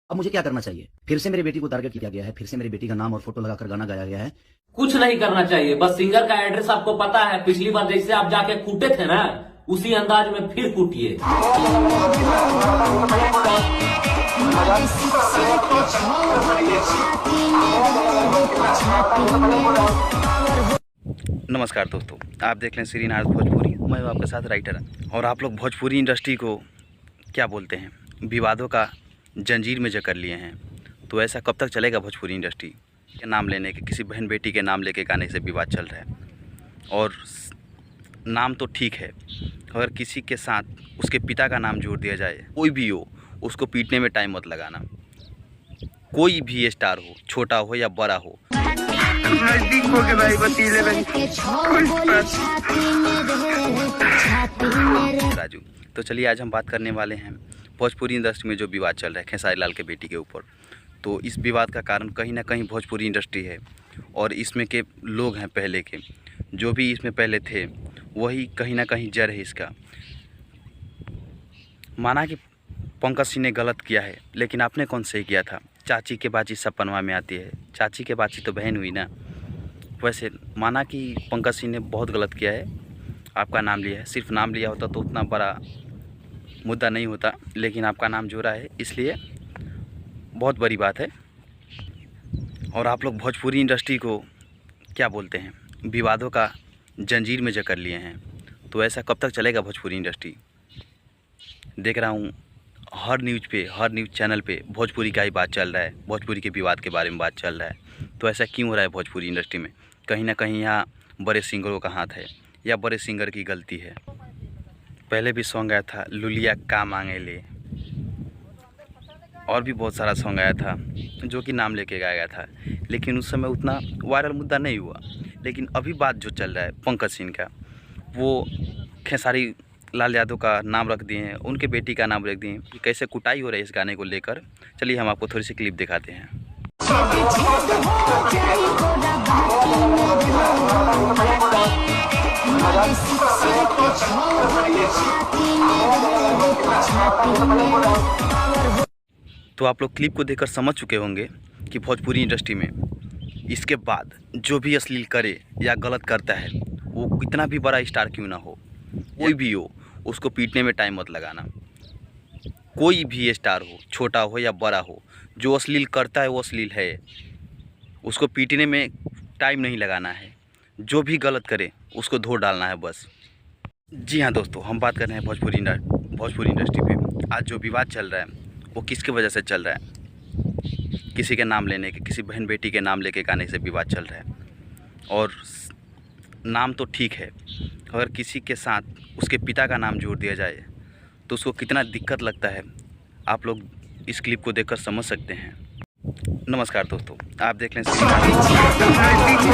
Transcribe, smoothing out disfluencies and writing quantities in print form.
अब मुझे क्या करना चाहिए? फिर से मेरी बेटी को टारगेट किया गया है, फिर से मेरी बेटी का नाम और फोटो लगाकर गाना गाया गया है। कुछ नहीं करना चाहिए, बस सिंगर का एड्रेस आपको पता है। पिछली बार जैसे आप जाके कूटे थे ना, उसी अंदाज में फिर कूटिए। नमस्कार दोस्तों, आप देख लें श्रीनाथ भोजपुरी। मैं हूं आपके साथ राइटर। और आप लोग भोजपुरी इंडस्ट्री को क्या बोलते हैं, विवादों का जंजीर में जकड़ लिए हैं। तो ऐसा कब तक चलेगा? भोजपुरी इंडस्ट्री के नाम लेने के, किसी बहन बेटी के नाम लेके गाने से विवाद चल रहा है। और नाम तो ठीक है, अगर किसी के साथ उसके पिता का नाम जोड़ दिया जाए, कोई भी हो, उसको पीटने में टाइम मत लगाना। कोई भी स्टार हो, छोटा हो या बड़ा हो। नजदीक हो के भाई बतीले राजू, तो चलिए आज हम बात करने वाले हैं भोजपुरी इंडस्ट्री में जो विवाद चल रहा है खेसारी लाल के बेटी के ऊपर। तो इस विवाद का कारण कहीं ना कहीं भोजपुरी इंडस्ट्री है, और इसमें के लोग हैं पहले के, जो भी इसमें पहले थे, वही कहीं ना कहीं जड़ है इसका। माना कि पंकज सिंह ने गलत किया है, लेकिन आपने कौन सही किया था? चाची के बाची सब पनवा में आती है, चाची के बाची तो बहन हुई ना। वैसे माना कि पंकज सिंह ने बहुत गलत किया है, आपका नाम लिया है। सिर्फ नाम लिया होता तो उतना बड़ा मुद्दा नहीं होता, लेकिन आपका नाम जोड़ा है, इसलिए बहुत बड़ी बात है। और आप लोग भोजपुरी इंडस्ट्री को क्या बोलते हैं, विवादों का जंजीर में जकड़ लिए हैं। तो ऐसा कब तक चलेगा भोजपुरी इंडस्ट्री? देख रहा हूँ हर न्यूज़ पे, हर न्यूज़ चैनल पे भोजपुरी का ही बात चल रहा है, भोजपुरी के विवाद के बारे में बात चल रहा है। तो ऐसा क्यों हो रहा है भोजपुरी इंडस्ट्री में? कहीं ना कहीं यहाँ बड़े सिंगरों का हाथ है, या बड़े सिंगर की गलती है। पहले भी सॉन्ग आया था लुलिया का मांगे ले, और भी बहुत सारा सॉन्ग आया था जो कि नाम लेके गाया गया था, लेकिन उस समय उतना वायरल मुद्दा नहीं हुआ। लेकिन अभी बात जो चल रहा है पंकज सिंह का, वो खेसारी लाल यादव का नाम रख दिए हैं, उनके बेटी का नाम रख दिए हैं। कि कैसे कुटाई हो रही है इस गाने को लेकर, चलिए हम आपको थोड़ी सी क्लिप दिखाते हैं। तो आप लोग क्लिप को देखकर समझ चुके होंगे कि भोजपुरी इंडस्ट्री में इसके बाद जो भी अश्लील करे या गलत करता है, वो कितना भी बड़ा स्टार क्यों ना हो, कोई भी हो, उसको पीटने में टाइम मत लगाना। कोई भी स्टार हो, छोटा हो या बड़ा हो, जो अश्लील करता है वो अश्लील है, उसको पीटने में टाइम नहीं लगाना है। जो भी गलत करे उसको धो डालना है बस। जी हाँ दोस्तों, हम बात कर रहे हैं भोजपुरी इंडस्ट्री पे। आज जो विवाद चल रहा है वो किसकी वजह से चल रहा है? किसी के नाम लेने के, किसी बहन बेटी के नाम लेके गाने से विवाद चल रहा है। और नाम तो ठीक है, अगर किसी के साथ उसके पिता का नाम जोड़ दिया जाए तो उसको कितना दिक्कत लगता है, आप लोग इस क्लिप को देखकर समझ सकते हैं। नमस्कार दोस्तों, आप देख लें